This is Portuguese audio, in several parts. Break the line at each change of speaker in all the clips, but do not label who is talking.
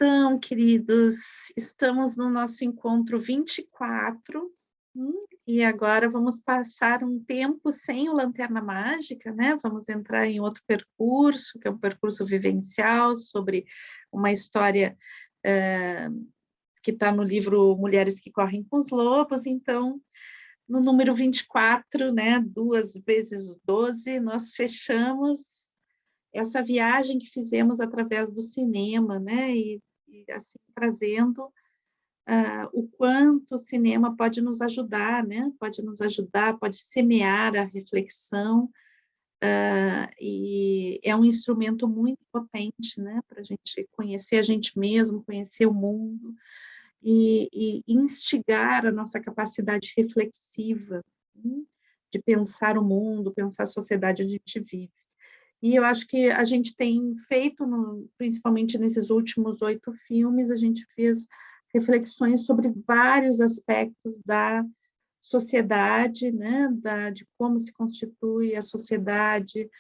Então, queridos, estamos no nosso encontro 24, e agora vamos passar um tempo sem o Lanterna Mágica, né? Vamos entrar em outro percurso, que é um percurso vivencial, sobre uma história que está no livro Mulheres que Correm com os Lobos. Então, no número 24, né, 2 vezes 12, nós fechamos essa viagem que fizemos através do cinema, né, e assim, trazendo o quanto o cinema pode nos ajudar, né, pode semear a reflexão, e é um instrumento muito potente, né, para a gente conhecer a gente mesmo, conhecer o mundo, e instigar a nossa capacidade reflexiva, de pensar o mundo, pensar a sociedade onde a gente vive. E eu acho que a gente tem feito, principalmente nesses últimos 8 filmes, a gente fez reflexões sobre vários aspectos da sociedade, né, de como se constitui a sociedade,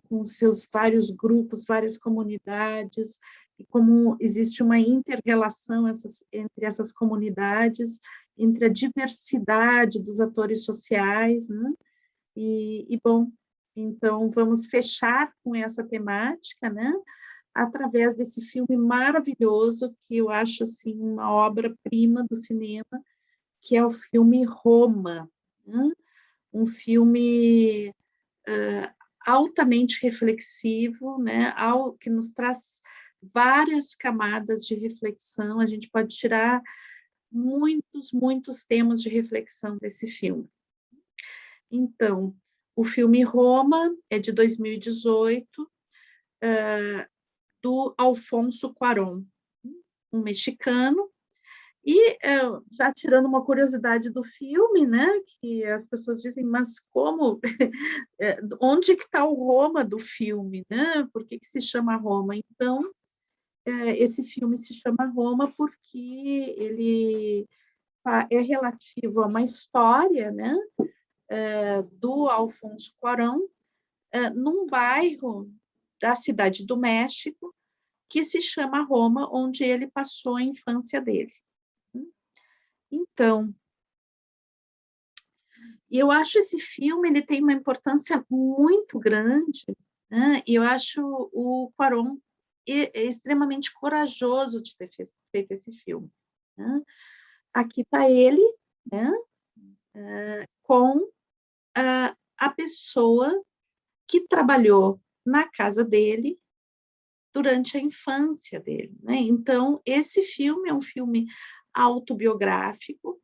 com seus vários grupos, várias comunidades, e como existe uma inter-relação entre essas comunidades, entre a diversidade dos atores sociais, né, bom, então vamos fechar com essa temática, né, através desse filme maravilhoso, que eu acho, assim, uma obra-prima do cinema, que é o filme Roma, né? Um filme altamente reflexivo, né, que nos traz várias camadas de reflexão. A gente pode tirar muitos temas de reflexão desse filme. Então, o filme Roma é de 2018, do Alfonso Cuarón, um mexicano. E, já tirando uma curiosidade do filme, né, que as pessoas dizem, mas como, onde que está o Roma do filme, né? Por que se chama Roma? Então, esse filme se chama Roma porque ele é relativo a uma história, né, do Alfonso Cuarón, num bairro da cidade do México, que se chama Roma, onde ele passou a infância dele. Então, eu acho esse filme, ele tem uma importância muito grande, né? E eu acho o Cuarón extremamente corajoso de ter feito esse filme, né? Aqui está ele, né, com a pessoa que trabalhou na casa dele durante a infância dele, né? Então, esse filme é um filme autobiográfico,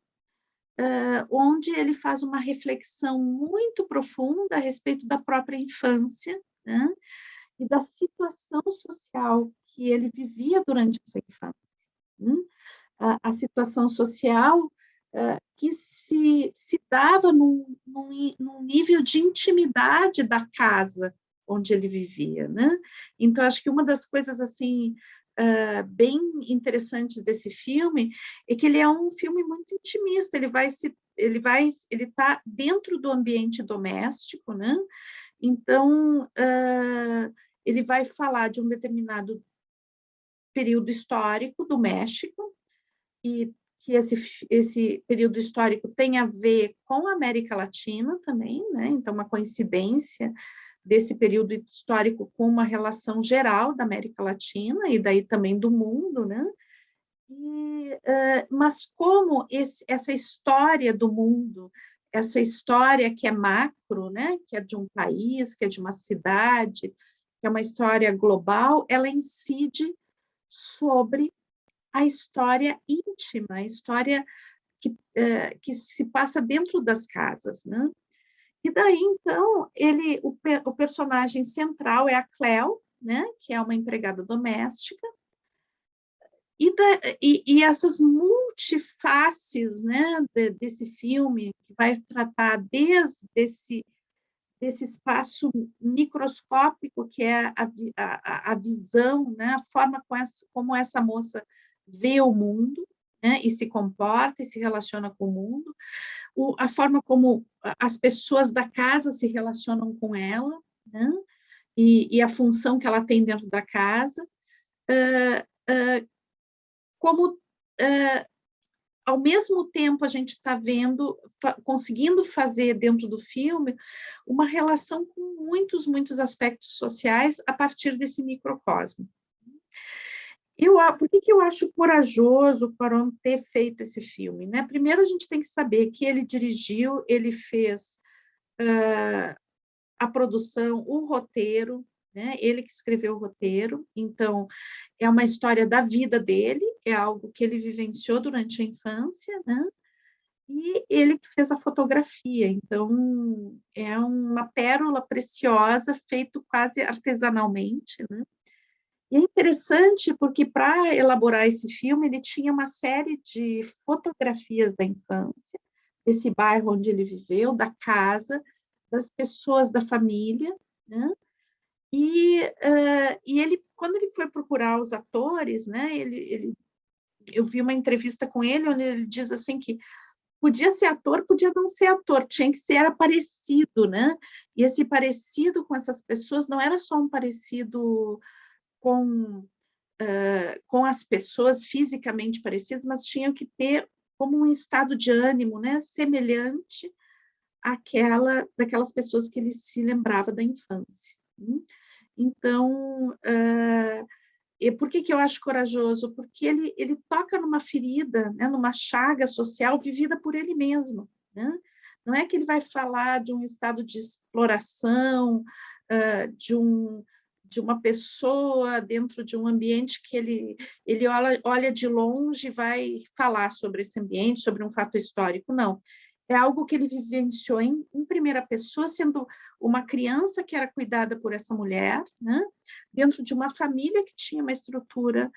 onde ele faz uma reflexão muito profunda a respeito da própria infância, né? E da situação social que ele vivia durante essa infância. A situação social que se dava num nível de intimidade da casa onde ele vivia, né? Então, acho que uma das coisas, assim, bem interessantes desse filme é que ele é um filme muito intimista, ele está dentro do ambiente doméstico, né? Então, ele vai falar de um determinado período histórico do México, e que esse período histórico tem a ver com a América Latina também, né? Então, uma coincidência desse período histórico com uma relação geral da América Latina e daí também do mundo, né? Mas como essa história do mundo, essa história que é macro, né? Que é de um país, que é de uma cidade, que é uma história global, ela incide sobre a história íntima, a história que se passa dentro das casas, né? E daí, então, o personagem central é a Cleo, né, que é uma empregada doméstica, e essas multifaces, né, desse filme, que vai tratar desde desse espaço microscópico, que é a visão, né, a forma como essa moça vê o mundo, né, e se comporta e se relaciona com o mundo, a forma como as pessoas da casa se relacionam com ela, né, e a função que ela tem dentro da casa, como, ao mesmo tempo, a gente está vendo, conseguindo fazer dentro do filme uma relação com muitos aspectos sociais a partir desse microcosmo. Por que eu acho corajoso o Cuarón ter feito esse filme, né? Primeiro, a gente tem que saber que ele dirigiu, ele fez a produção, o roteiro, né? Ele que escreveu o roteiro, então é uma história da vida dele, é algo que ele vivenciou durante a infância, né? E ele que fez a fotografia, então é uma pérola preciosa, feito quase artesanalmente, né? E é interessante porque, para elaborar esse filme, ele tinha uma série de fotografias da infância, desse bairro onde ele viveu, da casa, das pessoas da família, né? E ele, quando ele foi procurar os atores, né, eu vi uma entrevista com ele, onde ele diz assim que podia ser ator, podia não ser ator, tinha que ser era parecido, né? E esse parecido com essas pessoas não era só um parecido com as pessoas fisicamente parecidas, mas tinham que ter como um estado de ânimo, né, semelhante daquelas pessoas que ele se lembrava da infância. Então, e por que eu acho corajoso? Porque ele toca numa ferida, né, numa chaga social vivida por ele mesmo, né? Não é que ele vai falar de um estado de exploração, de uma pessoa dentro de um ambiente que ele olha de longe e vai falar sobre esse ambiente, sobre um fato histórico, não. É algo que ele vivenciou em primeira pessoa, sendo uma criança que era cuidada por essa mulher, né? Dentro de uma família que tinha uma estrutura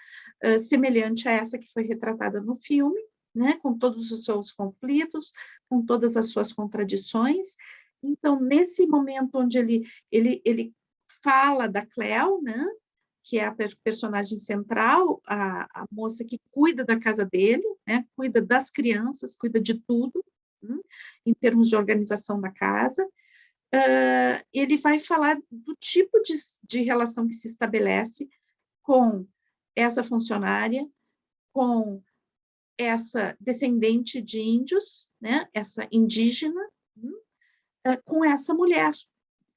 semelhante a essa que foi retratada no filme, né? Com todos os seus conflitos, com todas as suas contradições. Então, nesse momento onde ele fala da Cleo, né? Que é a personagem central, a moça que cuida da casa dele, né? Cuida das crianças, cuida de tudo, em termos de organização da casa, ele vai falar do tipo de relação que se estabelece com essa funcionária, com essa descendente de índios, né, essa indígena, com essa mulher.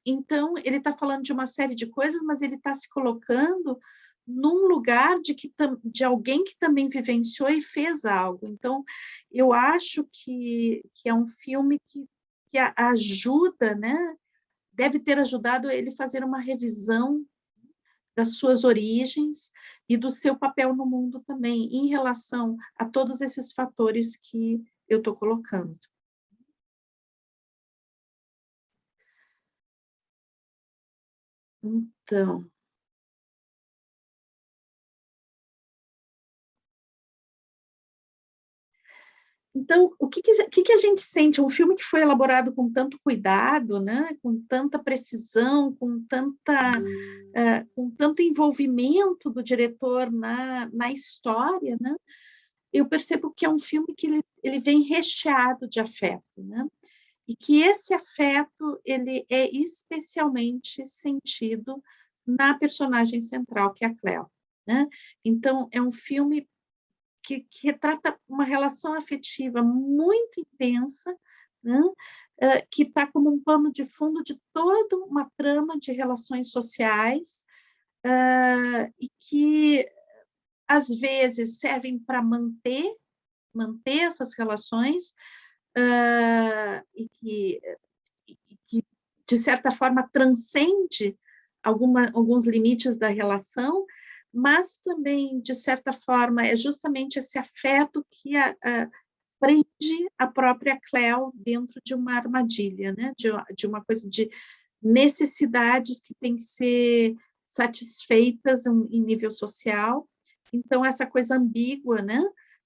Então, ele está falando de uma série de coisas, mas ele está se colocando num lugar de alguém que também vivenciou e fez algo. Então, eu acho que é um filme que ajuda, né? Deve ter ajudado ele a fazer uma revisão das suas origens e do seu papel no mundo também, em relação a todos esses fatores que eu estou colocando. Então, o que a gente sente? Um filme que foi elaborado com tanto cuidado, né? Com tanta precisão, com tanto envolvimento do diretor na história, né? Eu percebo que é um filme que ele vem recheado de afeto, né? E que esse afeto ele é especialmente sentido na personagem central, que é a Cleo, né? Então, é um filme que retrata uma relação afetiva muito intensa, né? Que está como um pano de fundo de toda uma trama de relações sociais, e que, às vezes, servem para manter essas relações, e que, de certa forma, transcende alguns limites da relação, mas também, de certa forma, é justamente esse afeto que prende a própria Cleo dentro de uma armadilha, né? De uma coisa de necessidades que têm que ser satisfeitas em nível social. Então, essa coisa ambígua, né?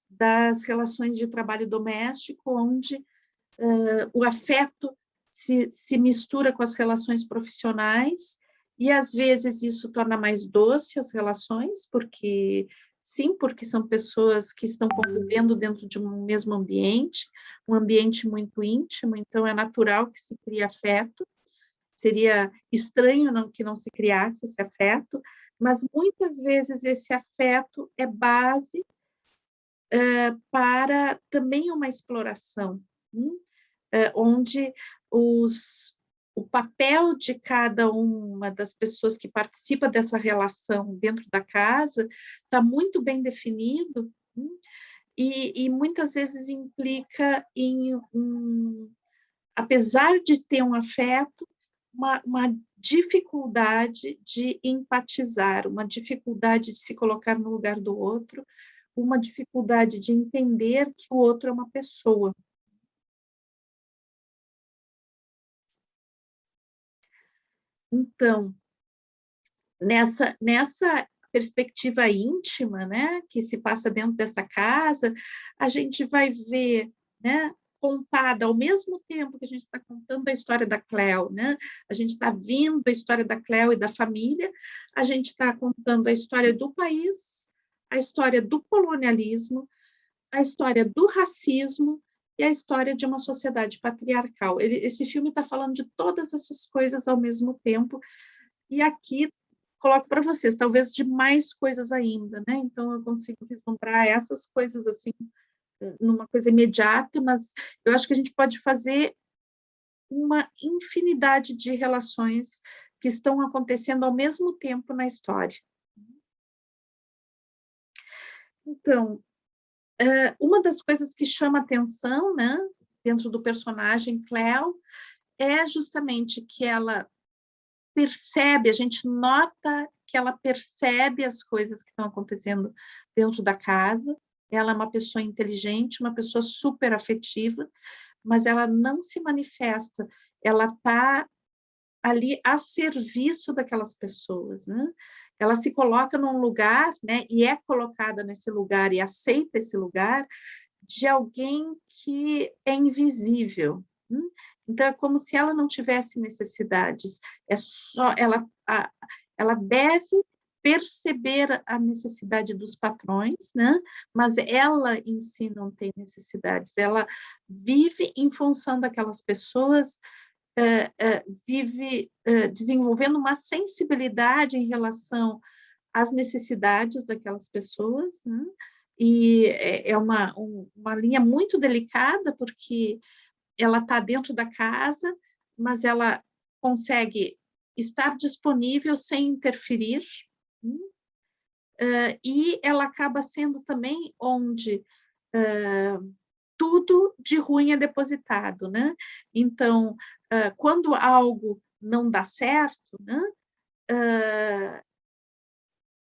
Das relações de trabalho doméstico, onde o afeto se mistura com as relações profissionais, e às vezes isso torna mais doce as relações, porque são pessoas que estão convivendo dentro de um mesmo ambiente, um ambiente muito íntimo, então é natural que se crie afeto, seria estranho que não se criasse esse afeto, mas muitas vezes esse afeto é base para também uma exploração, onde o papel de cada uma das pessoas que participa dessa relação dentro da casa está muito bem definido, e muitas vezes implica apesar de ter um afeto, uma dificuldade de empatizar, uma dificuldade de se colocar no lugar do outro, uma dificuldade de entender que o outro é uma pessoa. Então, nessa perspectiva íntima, né, que se passa dentro dessa casa, a gente vai ver, né, contada ao mesmo tempo que a gente está contando a história da Cleo, né, a gente está vindo a história da Cleo e da família, a gente está contando a história do país, a história do colonialismo, a história do racismo e a história de uma sociedade patriarcal. Esse filme está falando de todas essas coisas ao mesmo tempo, e aqui coloco para vocês, talvez de mais coisas ainda, né? Então, eu consigo vislumbrar essas coisas assim, numa coisa imediata, mas eu acho que a gente pode fazer uma infinidade de relações que estão acontecendo ao mesmo tempo na história. Então, uma das coisas que chama atenção, né, dentro do personagem Cleo, é justamente que ela percebe, a gente nota que ela percebe as coisas que estão acontecendo dentro da casa, ela é uma pessoa inteligente, uma pessoa super afetiva, mas ela não se manifesta, ela está ali a serviço daquelas pessoas, né? Ela se coloca num lugar, né, e é colocada nesse lugar e aceita esse lugar de alguém que é invisível. Então, é como se ela não tivesse necessidades, é só ela deve perceber a necessidade dos patrões, né? Mas ela em si não tem necessidades, ela vive em função daquelas pessoas, vive desenvolvendo uma sensibilidade em relação às necessidades daquelas pessoas, né? E é uma linha muito delicada, porque ela está dentro da casa, mas ela consegue estar disponível sem interferir, e ela acaba sendo também onde tudo de ruim é depositado, né? Então, quando algo não dá certo, né,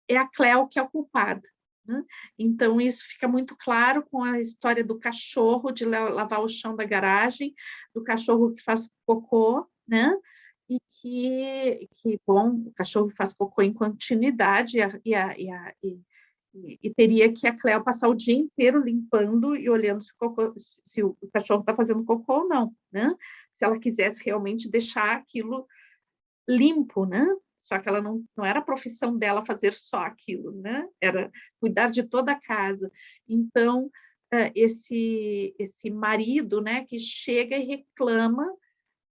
é a Cleo que é a culpada, né? Então, isso fica muito claro com a história do cachorro, de lavar o chão da garagem, do cachorro que faz cocô, né? E bom, o cachorro faz cocô em continuidade, e teria que a Cleo passar o dia inteiro limpando e olhando se o cachorro está fazendo cocô ou não, né? Se ela quisesse realmente deixar aquilo limpo, né? Só que ela não era a profissão dela fazer só aquilo, né? Era cuidar de toda a casa. Então, esse marido, né, que chega e reclama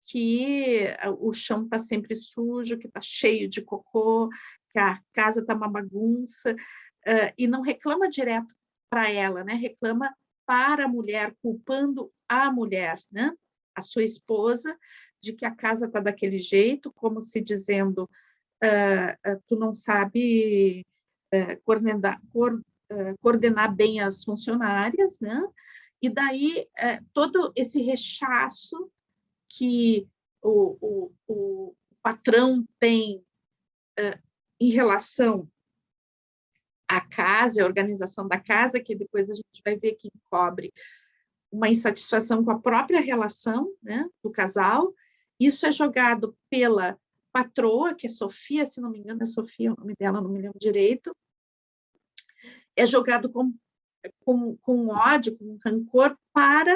que o chão está sempre sujo, que está cheio de cocô, que a casa está uma bagunça, e não reclama direto para ela, né? Reclama para a mulher, culpando a mulher, né? A sua esposa, de que a casa está daquele jeito, como se dizendo, tu não sabe coordenar bem as funcionárias, né? E daí todo esse rechaço que o patrão tem em relação à casa, a organização da casa, que depois a gente vai ver que encobre uma insatisfação com a própria relação, né, do casal. Isso é jogado pela patroa, que é Sofia, se não me engano, é Sofia o nome dela, não me lembro direito, é jogado com ódio, com rancor para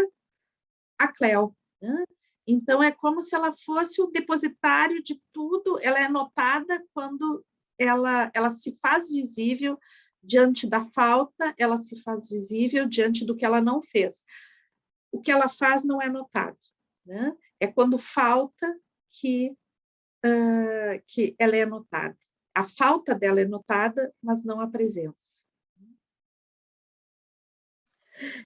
a Cleo, né? Então, é como se ela fosse o depositário de tudo, ela é notada quando ela se faz visível diante da falta, ela se faz visível diante do que ela não fez. O que ela faz não é notado, né? É quando falta que ela é notada. a falta dela é notada, mas não a presença.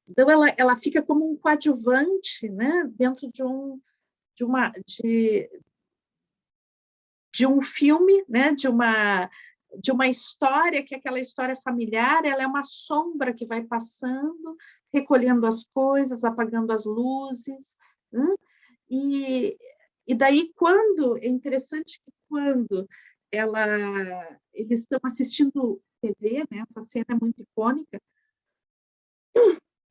Então, ela fica como um coadjuvante, né, dentro de um filme, né, de uma história, que é aquela história familiar, ela é uma sombra que vai passando, recolhendo as coisas, apagando as luzes, né? E, e daí, é interessante que quando eles estão assistindo TV, né, essa cena é muito icônica.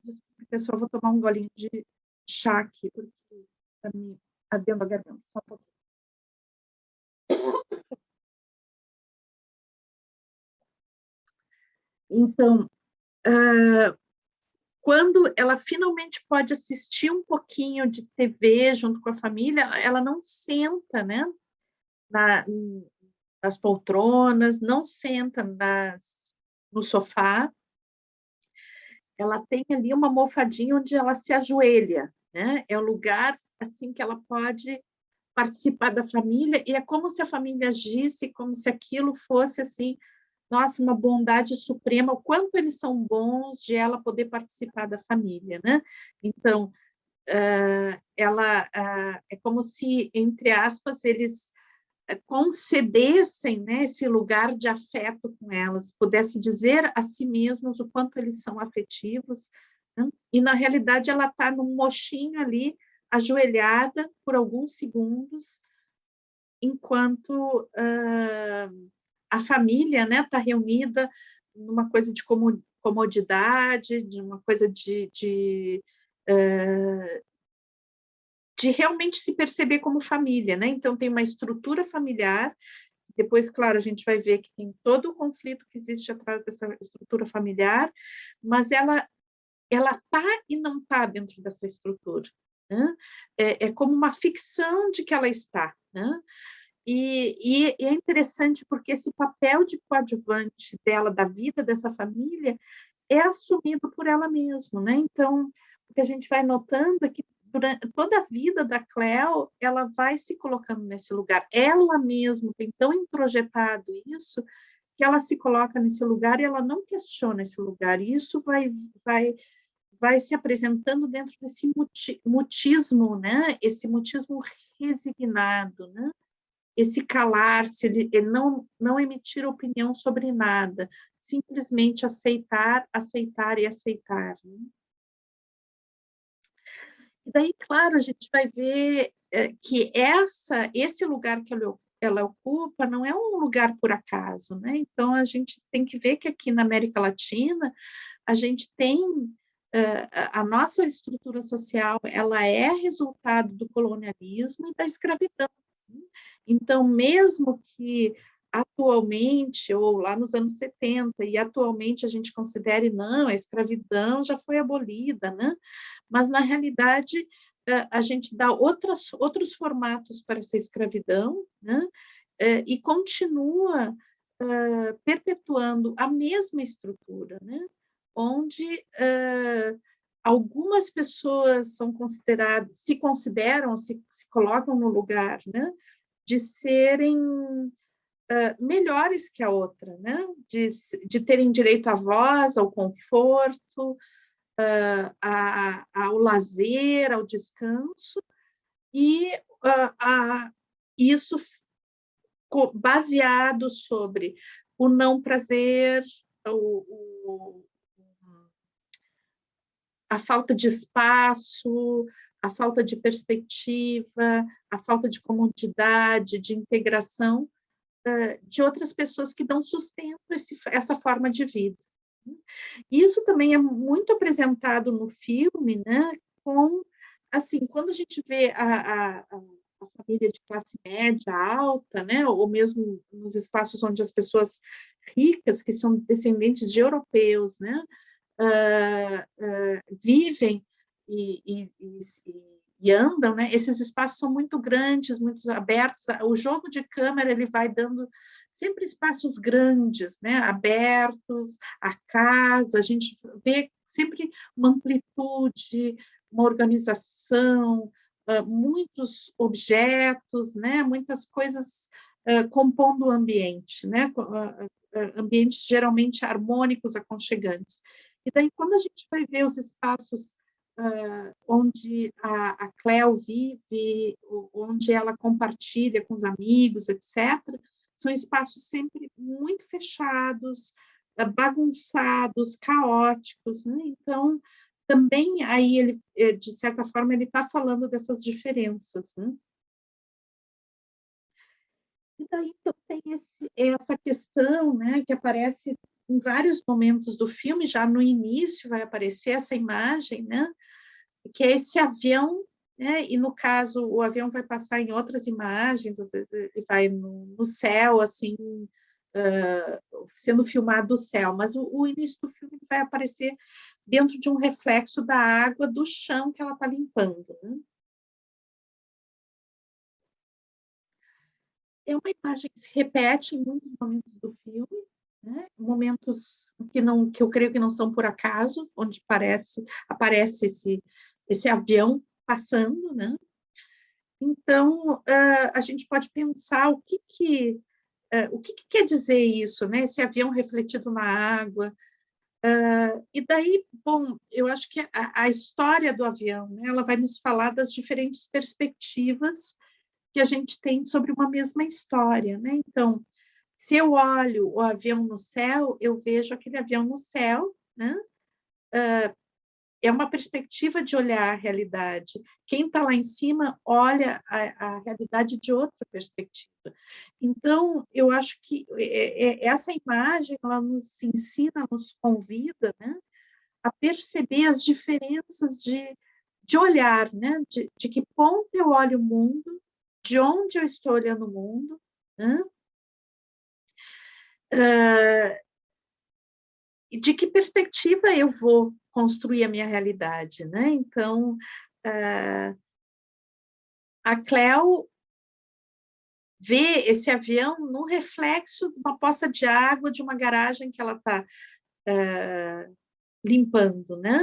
Desculpe, pessoal, vou tomar um golinho de chá aqui, porque está me ardendo a garganta. Só um pouquinho. Então, quando ela finalmente pode assistir um pouquinho de TV junto com a família, ela não senta, né, nas poltronas, não senta no sofá, ela tem ali uma almofadinha onde ela se ajoelha, né? É o lugar assim que ela pode participar da família, e é como se a família agisse, como se aquilo fosse assim, nossa, uma bondade suprema, o quanto eles são bons de ela poder participar da família, né? Então, ela é como se, entre aspas, eles concedessem, né, esse lugar de afeto com elas, pudesse dizer a si mesmos o quanto eles são afetivos, né? E na realidade ela está num mochinho ali, ajoelhada por alguns segundos, enquanto a família, né, está reunida numa coisa de comodidade, de uma coisa de realmente se perceber como família, né? Então tem uma estrutura familiar. Depois, claro, a gente vai ver que tem todo o conflito que existe atrás dessa estrutura familiar, mas ela está e não está dentro dessa estrutura, né? É como uma ficção de que ela está, né? E é interessante porque esse papel de coadjuvante dela, da vida dessa família, é assumido por ela mesma, né? Então, o que a gente vai notando é que durante toda a vida da Cleo, ela vai se colocando nesse lugar. Ela mesma tem tão introjetado isso que ela se coloca nesse lugar e ela não questiona esse lugar. E isso vai se apresentando dentro desse mutismo, né? Esse mutismo resignado, né? Esse calar-se, ele não emitir opinião sobre nada, simplesmente aceitar, aceitar e aceitar, né? E daí, claro, a gente vai ver que esse lugar que ela ocupa não é um lugar por acaso, né? Então, a gente tem que ver que aqui na América Latina, a gente tem a nossa estrutura social, ela é resultado do colonialismo e da escravidão. Então, mesmo que atualmente, ou lá nos anos 70, e atualmente a gente considere, não, a escravidão já foi abolida, né? Mas, na realidade, a gente dá outros formatos para essa escravidão, né? E continua perpetuando a mesma estrutura, né? Onde algumas pessoas se consideram, se colocam no lugar, né? De serem melhores que a outra, né? De terem direito à voz, ao conforto, ao lazer, ao descanso, e isso baseado sobre o não prazer, a falta de espaço, a falta de perspectiva, a falta de comodidade, de integração de outras pessoas que dão sustento a essa forma de vida. Isso também é muito apresentado no filme, né? Assim, quando a gente vê a família de classe média alta, né? Ou mesmo nos espaços onde as pessoas ricas, que são descendentes de europeus, né? Vivem e andam, né? Esses espaços são muito grandes, muito abertos. O jogo de câmera ele vai dando sempre espaços grandes, né? Abertos, a casa. A gente vê sempre uma amplitude, uma organização, muitos objetos, né? Muitas coisas compondo o ambiente, né? Ambientes geralmente harmônicos, aconchegantes. E daí, quando a gente vai ver os espaços onde a Cleo vive, onde ela compartilha com os amigos, etc., são espaços sempre muito fechados, bagunçados, caóticos, né? Então, também aí ele, de certa forma, ele está falando dessas diferenças, né? E daí então, tem essa questão, né, que aparece em vários momentos do filme, já no início vai aparecer essa imagem, né, que é esse avião, né, e no caso o avião vai passar em outras imagens, às vezes ele vai no céu, assim, sendo filmado do céu, mas o início do filme vai aparecer dentro de um reflexo da água do chão que ela está limpando, né? É uma imagem que se repete em muitos momentos do filme, né? Momentos que eu creio que não são por acaso, onde aparece esse avião passando, né? Então, a gente pode pensar o que quer dizer isso, né? Esse avião refletido na água. E daí, bom, eu acho que a história do avião, né, ela vai nos falar das diferentes perspectivas que a gente tem sobre uma mesma história, né? Então, se eu olho o avião no céu, eu vejo aquele avião no céu, né? É uma perspectiva de olhar a realidade. Quem está lá em cima olha a realidade de outra perspectiva. Então, eu acho que essa imagem, ela nos ensina, nos convida, né, a perceber as diferenças de olhar, né, de que ponto eu olho o mundo, de onde eu estou olhando o mundo, né, e de que perspectiva eu vou construir a minha realidade, né? Então, a Cleo vê esse avião no reflexo de uma poça de água de uma garagem que ela está limpando, né?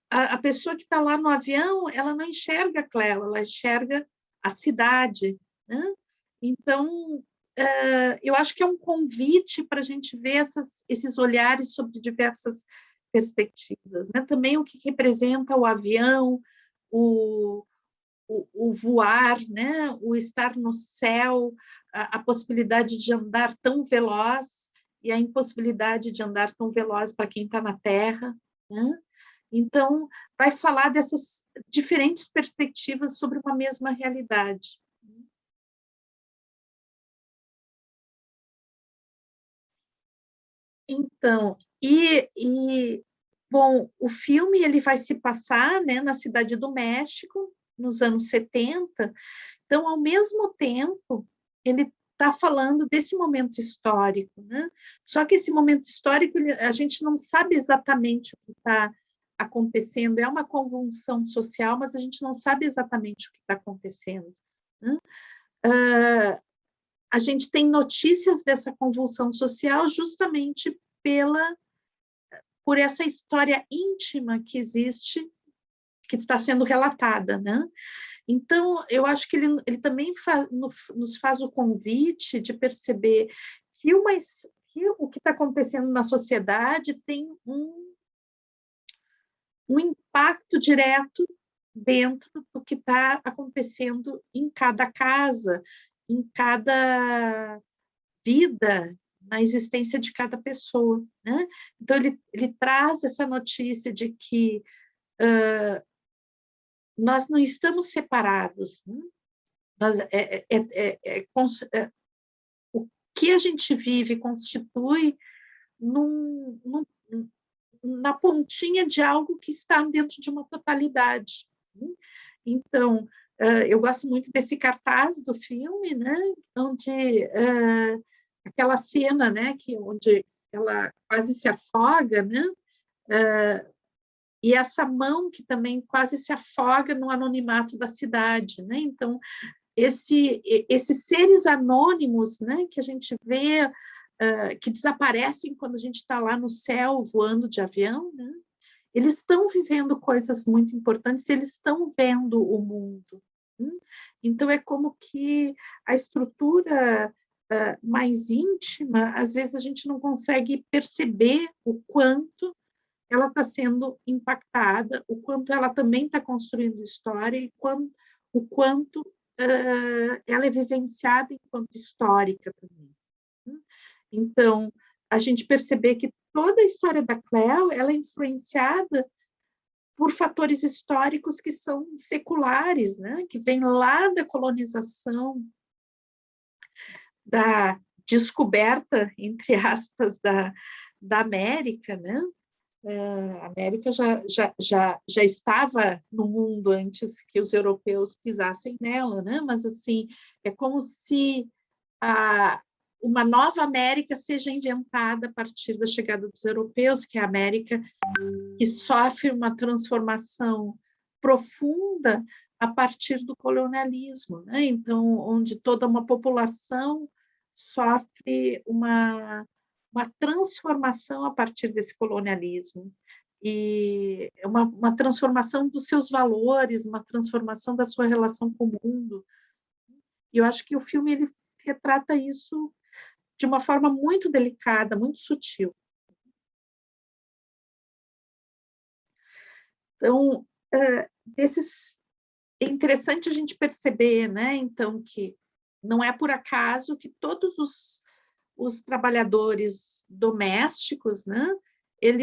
A pessoa que está lá no avião, ela não enxerga a Cleo, ela enxerga a cidade, né? Então, eu acho que é um convite para a gente ver esses olhares sobre diversas perspectivas, né? Também o que representa o avião, o voar, né? O estar no céu, a possibilidade de andar tão veloz e a impossibilidade de andar tão veloz para quem está na Terra, né? Então, vai falar dessas diferentes perspectivas sobre uma mesma realidade. Então, bom, o filme ele vai se passar, né, na Cidade do México, nos anos 70. Então, ao mesmo tempo, ele está falando desse momento histórico, né? Só que esse momento histórico, a gente não sabe exatamente o que está acontecendo. É uma convulsão social, mas a gente não sabe exatamente o que está acontecendo, né? A gente tem notícias dessa convulsão social justamente por essa história íntima que existe, que está sendo relatada, né? Então, eu acho que ele também nos faz o convite de perceber que o que está acontecendo na sociedade tem um impacto direto dentro do que está acontecendo em cada casa, em cada vida, na existência de cada pessoa, né? Então, ele traz essa notícia de que nós não estamos separados, né? Nós, o que a gente vive constitui na pontinha de algo que está dentro de uma totalidade, né? Então, eu gosto muito desse cartaz do filme, né? Onde aquela cena, né? Onde ela quase se afoga, né? E essa mão que também quase se afoga no anonimato da cidade, né? Então, esses seres anônimos, né, que a gente vê, que desaparecem quando a gente está lá no céu voando de avião, né? Eles estão vivendo coisas muito importantes, eles estão vendo o mundo, né? Então, é como que a estrutura mais íntima, às vezes a gente não consegue perceber o quanto ela está sendo impactada, o quanto ela também está construindo história e o quanto ela é vivenciada enquanto histórica também. Então, a gente perceber que toda a história da Cleo ela é influenciada por fatores históricos que são seculares, né? Que vêm lá da colonização, da descoberta, entre aspas, da América, né? A América já estava no mundo antes que os europeus pisassem nela, né? Mas, assim, é como se uma nova América seja inventada a partir da chegada dos europeus, que é a América que sofre uma transformação profunda a partir do colonialismo, né? Então, onde toda uma população sofre uma transformação a partir desse colonialismo, e uma transformação dos seus valores, uma transformação da sua relação com o mundo. E eu acho que o filme ele retrata isso de uma forma muito delicada, muito sutil. Então, é interessante a gente perceber, né, então, que não é por acaso que todos os trabalhadores domésticos, né,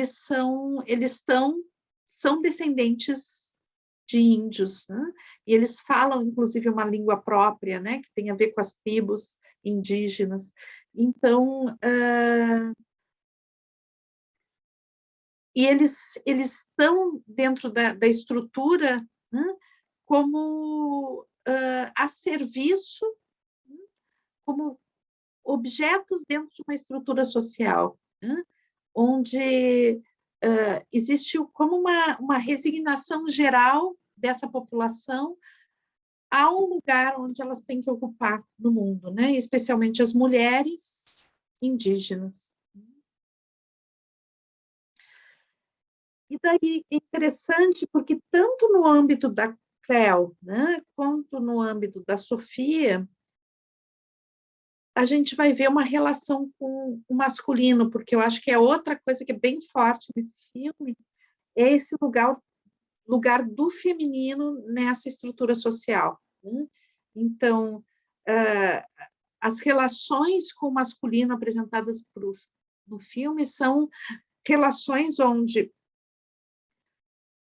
são descendentes de índios, né? E eles falam, inclusive, uma língua própria, né, que tem a ver com as tribos indígenas. Então, e eles estão dentro da estrutura, né, como a serviço, como objetos dentro de uma estrutura social, né, onde existe como uma resignação geral dessa população a um lugar onde elas têm que ocupar no mundo, né, especialmente as mulheres indígenas. E daí é interessante porque tanto no âmbito da Cleo, né, quanto no âmbito da Sofia, a gente vai ver uma relação com o masculino, porque eu acho que é outra coisa que é bem forte nesse filme, é esse lugar do feminino nessa estrutura social, né? Então, as relações com o masculino apresentadas no filme são relações onde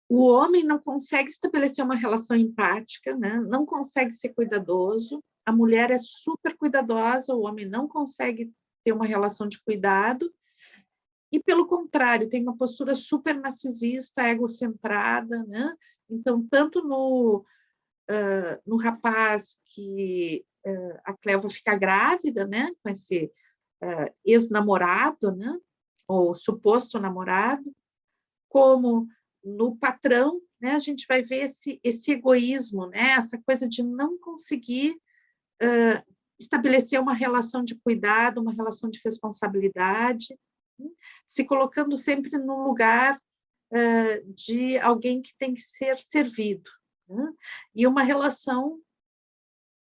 o homem não consegue estabelecer uma relação empática, né? Não consegue ser cuidadoso, a mulher é super cuidadosa, o homem não consegue ter uma relação de cuidado, e, pelo contrário, tem uma postura super narcisista, egocentrada, né? Então, tanto no rapaz que a Cleo fica grávida, né? Com esse ex-namorado, né? Ou suposto namorado, como no patrão, né, a gente vai ver esse egoísmo, né, essa coisa de não conseguir estabelecer uma relação de cuidado, uma relação de responsabilidade, se colocando sempre no lugar de alguém que tem que ser servido, né, e uma relação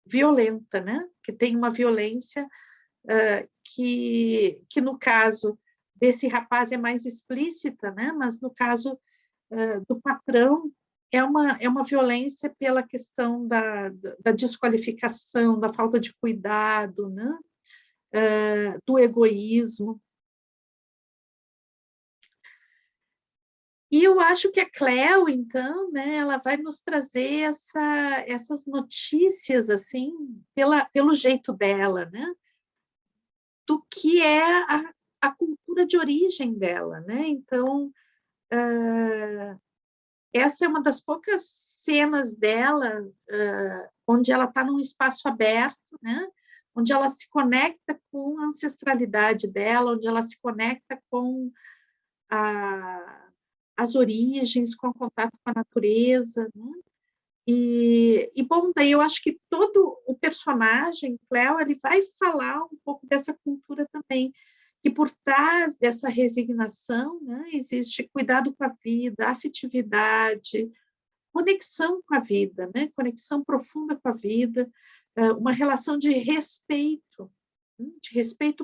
violenta, né, que tem uma violência que no caso desse rapaz é mais explícita, né, mas no caso do patrão é uma violência pela questão da desqualificação, da falta de cuidado, né? Do egoísmo. E eu acho que a Cleo, então, né, ela vai nos trazer essas notícias, assim, pelo jeito dela, né? Do que é a cultura de origem dela, né? Então, essa é uma das poucas cenas dela onde ela está num espaço aberto, né? Onde ela se conecta com a ancestralidade dela, onde ela se conecta com as origens, com o contato com a natureza, né? Bom, daí eu acho que todo o personagem, Cleo, ele vai falar um pouco dessa cultura também, que por trás dessa resignação, né, existe cuidado com a vida, afetividade, conexão com a vida, né? Conexão profunda com a vida, uma relação de respeito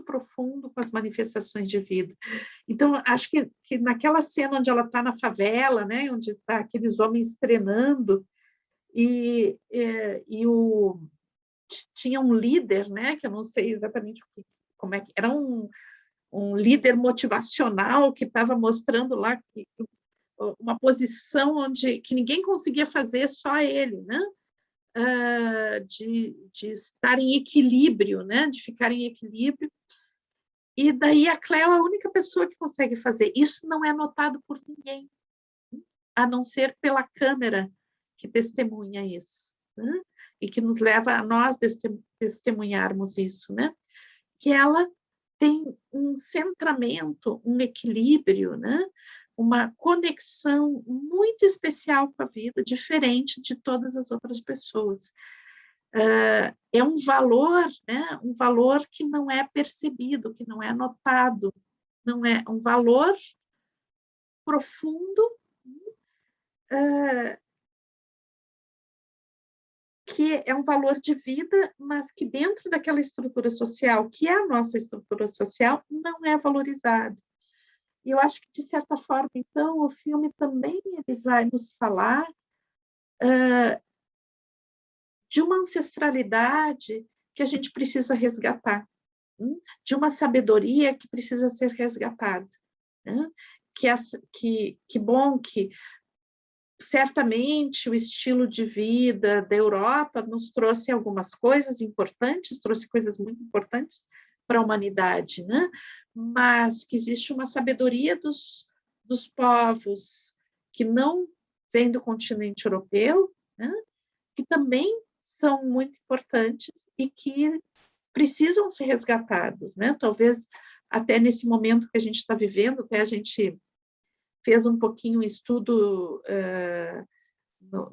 profundo com as manifestações de vida. Então, acho que naquela cena onde ela está na favela, né? Onde tá aqueles homens treinando, tinha um líder, né? Que eu não sei exatamente como é que era, um líder motivacional que estava mostrando lá uma posição que ninguém conseguia fazer, só ele, né? De estar em equilíbrio, né? De ficar em equilíbrio. E daí a Cleo é a única pessoa que consegue fazer. Isso não é notado por ninguém, a não ser pela câmera que testemunha isso, né? E que nos leva a nós testemunharmos isso, né? Que ela tem um centramento, um equilíbrio, né? Uma conexão muito especial com a vida, diferente de todas as outras pessoas. É um valor, né? Um valor que não é percebido, que não é notado, não é um valor profundo, que é um valor de vida, mas que dentro daquela estrutura social, que é a nossa estrutura social, não é valorizado. E eu acho que, de certa forma, então, o filme também ele vai nos falar de uma ancestralidade que a gente precisa resgatar, de uma sabedoria que precisa ser resgatada. Né? Que bom que, certamente, o estilo de vida da Europa nos trouxe algumas coisas importantes, trouxe coisas muito importantes para a humanidade, né? Mas que existe uma sabedoria dos povos que não vem do continente europeu, né? Que também são muito importantes e que precisam ser resgatados, né? Talvez até nesse momento que a gente está vivendo, até a gente fez um pouquinho um estudo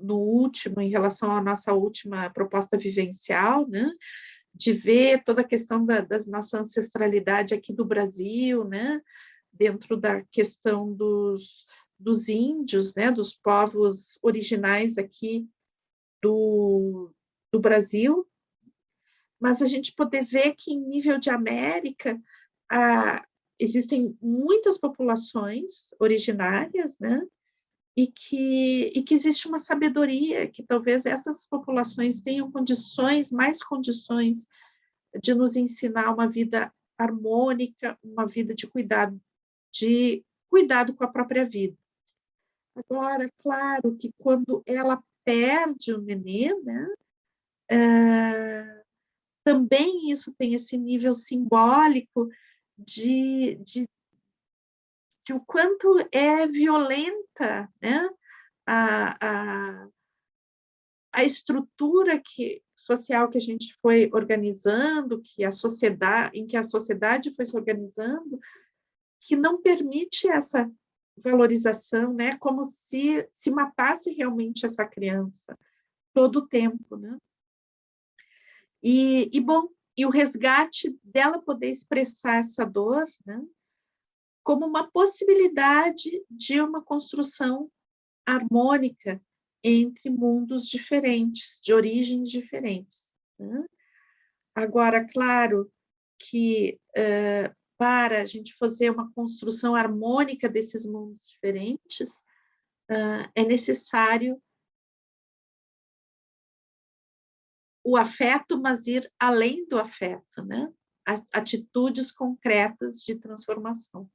no último, em relação à nossa última proposta vivencial, né? De ver toda a questão da nossa ancestralidade aqui do Brasil, né? Dentro da questão dos índios, né? Dos povos originais aqui do Brasil, mas a gente poder ver que, em nível de América, existem muitas populações originárias, né? E que existe uma sabedoria, que talvez essas populações tenham mais condições de nos ensinar uma vida harmônica, uma vida de cuidado com a própria vida. Agora, claro que quando ela perde o nenê, né? Também isso tem esse nível simbólico de o quanto é violenta, né? A estrutura social que a gente foi organizando, em que a sociedade foi se organizando, que não permite essa valorização, né? Como se matasse realmente essa criança todo o tempo, né? Bom, e o resgate dela poder expressar essa dor, né, como uma possibilidade de uma construção harmônica entre mundos diferentes, de origens diferentes. Né? Agora, claro que para a gente fazer uma construção harmônica desses mundos diferentes, é necessário o afeto, mas ir além do afeto, né? Atitudes concretas de transformação.